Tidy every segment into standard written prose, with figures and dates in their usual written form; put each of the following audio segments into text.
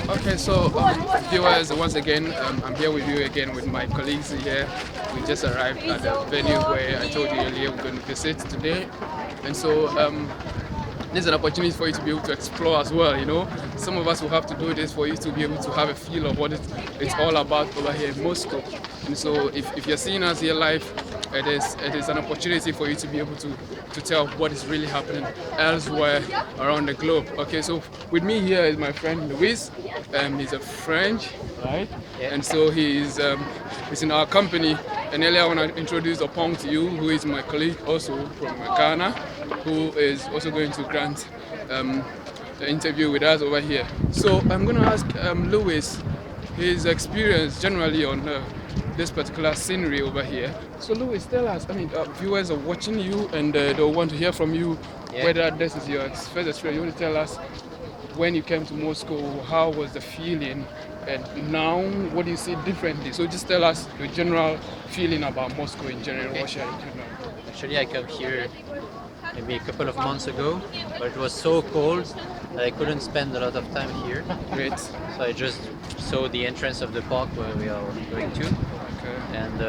Okay, so viewers, once again, I'm here with you again with my colleagues here. We just arrived at the venue where I told you earlier we're going to visit today, and so this is an opportunity for you to be able to explore as well. Some of us will have to do this for you to be able to have a feel of what it's all about over here in Moscow. And so, if you're seeing us here live, it is an opportunity for you to be able to tell what is really happening elsewhere around the globe. Okay, so with me here is my friend Luis. He's a French, right? Yeah. And so he's in our company. And earlier I want to introduce Opong to you, who is my colleague also from Ghana, who is also going to grant the interview with us over here. So I'm going to ask Louis his experience generally on this particular scenery over here. So Louis, tell us, viewers are watching you and they'll want to hear from you whether this is your first experience. You want to tell us when you came to Moscow, how was the feeling? And now, what do you see differently? So just tell us your general feeling about Moscow in general, Russia in general. Actually, I came here maybe a couple of months ago, but it was so cold that I couldn't spend a lot of time here. Great. So I just saw the entrance of the park where we are going to, Okay. and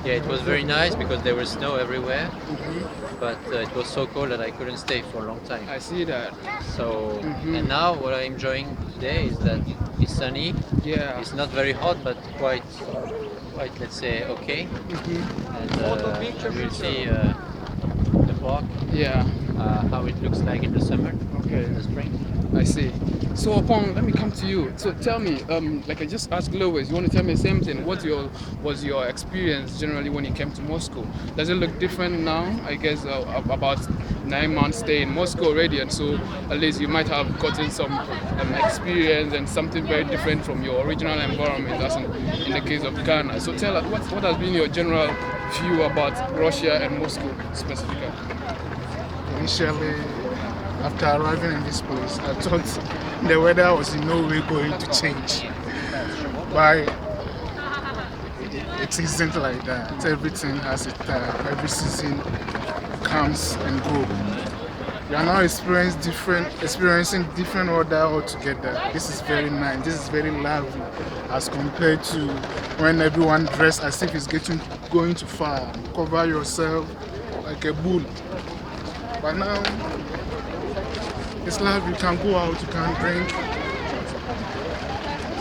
yeah, it was very nice because there was snow everywhere, but it was so cold that I couldn't stay for a long time. I see that. So, and now what I'm enjoying today is that it's sunny. Yeah. It's not very hot, but quite let's say okay. And we'll see the park, Yeah. how it looks like in the summer, Okay. in the spring. I see. So upon, let me come to you. So tell me, like I just asked Lois, you want to tell me the same thing? What was your experience generally when you came to Moscow? Does it look different now? I guess about 9 months stay in Moscow already, and so at least you might have gotten some experience and something very different from your original environment, as in the case of Ghana. So tell us, what has been your general view about Russia and Moscow specifically? Initially, after arriving in this place, I thought the weather was in no way going to change. But it isn't like that. Everything has its time. Every season comes and goes. We are now experiencing different weather altogether. This is very nice. This is very lively as compared to when everyone dressed as if it's going to fire. Cover yourself like a bull. But now, it's like you can go out, you can drink,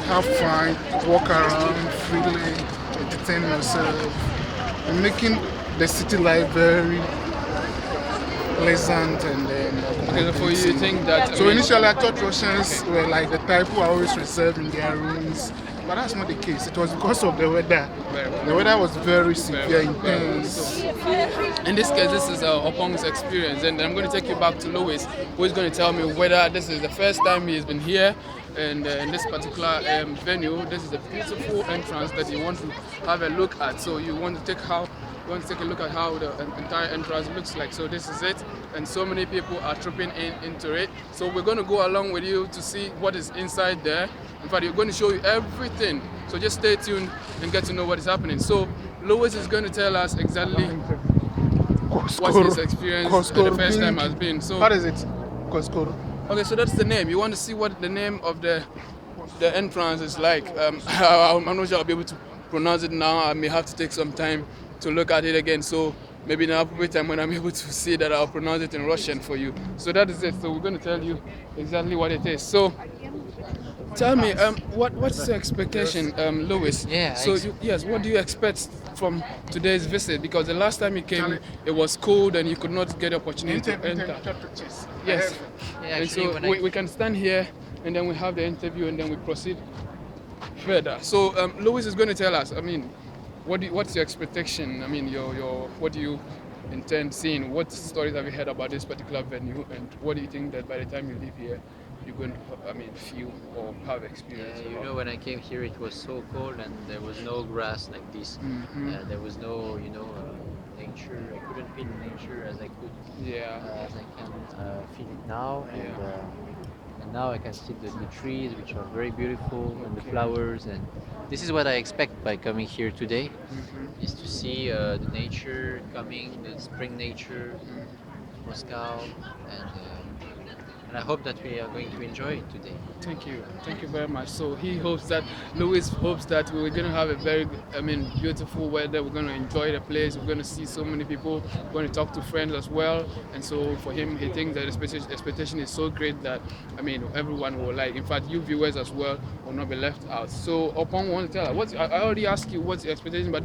have fun, walk around freely, entertain yourself, and making the city life very pleasant and Okay, so for you, you think that? So initially I thought Russians were like the type who are always reserved in their rooms, but that's not the case. It was because of the weather. The weather was very severe, intense. In this case, this is Opong's experience, and I'm going to take you back to Louis, who is going to tell me whether this is the first time he has been here, and in this particular venue, this is a beautiful entrance that you want to have a look at. So you want to take a look at how the entire entrance looks like. So this is it, and so many people are trooping into it. So we're going to go along with you to see what is inside there. In fact, we're going to show you everything. So just stay tuned and get to know what is happening. So Louis is going to tell us exactly what his experience the first time has been. So what is it? Koskor. Okay, so that's the name. You want to see what the name of the entrance is like. I'm not sure I'll be able to pronounce it now. I may have to take some time to look at it again. So maybe in an appropriate time when I'm able to see that, I'll pronounce it in Russian for you. So that is it. So we're going to tell you exactly what it is. So tell me, what's your expectation, Louis? Yeah. So yes, what do you expect from today's visit? Because the last time you came, it was cold and you could not get the opportunity to enter. Yes. Yeah, And actually, so we can stand here and then we have the interview and then we proceed further. So Louis is going to tell us. What's your expectation? What do you intend seeing? What stories have you heard about this particular venue, and what do you think that by the time you leave here, you're going to, feel or have experience? Yeah, when I came here, it was so cold and there was no grass like this. There was no, nature. I couldn't feel nature as I could, as I can feel it now. And now I can see the trees, which are very beautiful, and the flowers. And this is what I expect by coming here today, is to see the nature coming, the spring nature, Moscow, and and I hope that we are going to enjoy it today. Thank you very much. So he hopes that Louis hopes that we're going to have a very, beautiful weather. We're going to enjoy the place. We're going to see so many people. We're going to talk to friends as well. And so for him, he thinks that expectation is so great that everyone will like. In fact, you viewers as well will not be left out. So Opong want to tell us. I already asked you what's your expectation, but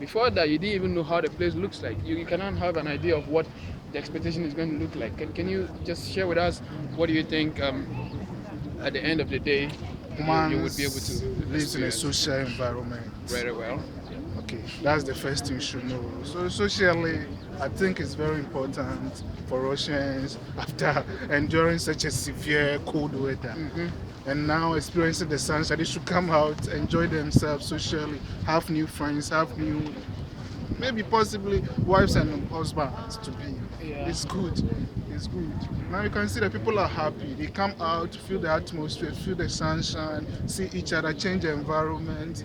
before that you didn't even know how the place looks like. You cannot have an idea of what the expectation is going to look like. Can you just share with us what do you think at the end of the day you would be able to live in a social environment very well? Okay, that's the first thing you should know. So socially, I think it's very important for Russians after enduring such a severe cold weather. And now experiencing the sunshine, they should come out, enjoy themselves socially, have new friends, have new, maybe possibly wives and husbands to be. Yeah. It's good. It's good. Now you can see that people are happy. They come out, feel the atmosphere, feel the sunshine, see each other, change the environment.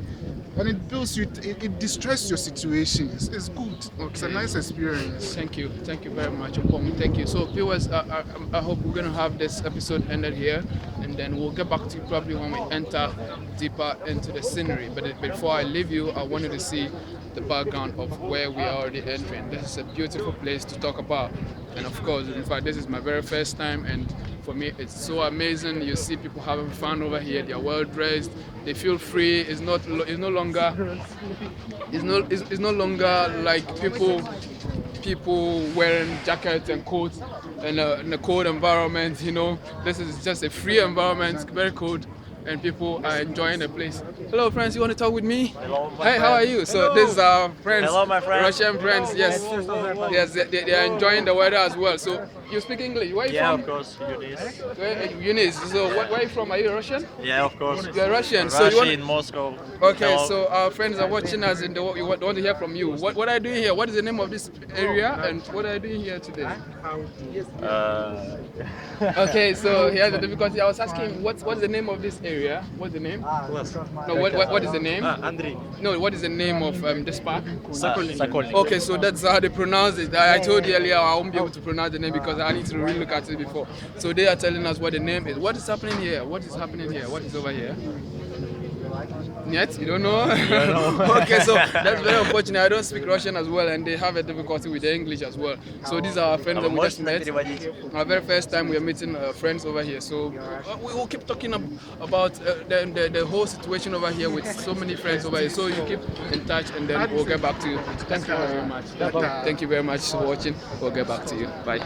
And it builds you, it distresses your situations. It's good. Okay. It's a nice experience. Thank you very much, Opong. Thank you. So viewers, I hope we're going to have this episode ended here, and then we'll get back to you probably when we enter deeper into the scenery. But before I leave you, I wanted to see the background of where we are already entering. This is a beautiful place to talk about. And of course, in fact, this is my very first time, and for me, it's so amazing. You see people having fun over here. They are well dressed. They feel free. It's no longer like people wearing jackets and coats in a cold environment. This is just a free environment. It's very cold, and people are enjoying the place. Hello, friends. You want to talk with me? Hello, my Hey, friend. how are you? So this is our friends. Hello, my friend. Russian friends. Yes, yes. They are enjoying the weather as well. So you speak English. Where are you Yeah, from? of course, Eunice. Eunice. So where are you from? Are you Russian? Yeah, of course. You're Russian. So Russia you want? in Moscow. Okay, Hello. so our friends are watching us and they want to hear from you. What are you doing here? What is the name of this area and what are you doing here today? Okay, so here's the difficulty. I was asking what's the name of this area? What's the name? No, what is the name? Andrei. No, what is the name of this park? Sokonilki. Okay, so that's how they pronounce it. I told you earlier I won't be able to pronounce the name because I need to really look at it before. So they are telling us what the name is. What is happening here? What is happening here? What is over here? Yet? You don't know? Okay, so that's very unfortunate. I don't speak Russian as well, and they have a difficulty with the English as well. So these are our friends that we just met. Our very first time we are meeting friends over here. So we will keep talking about the whole situation over here with so many friends over here. So you keep in touch, and then we'll get back to you. Thank you very much. Thank you very much for watching. We'll get back to you. Bye.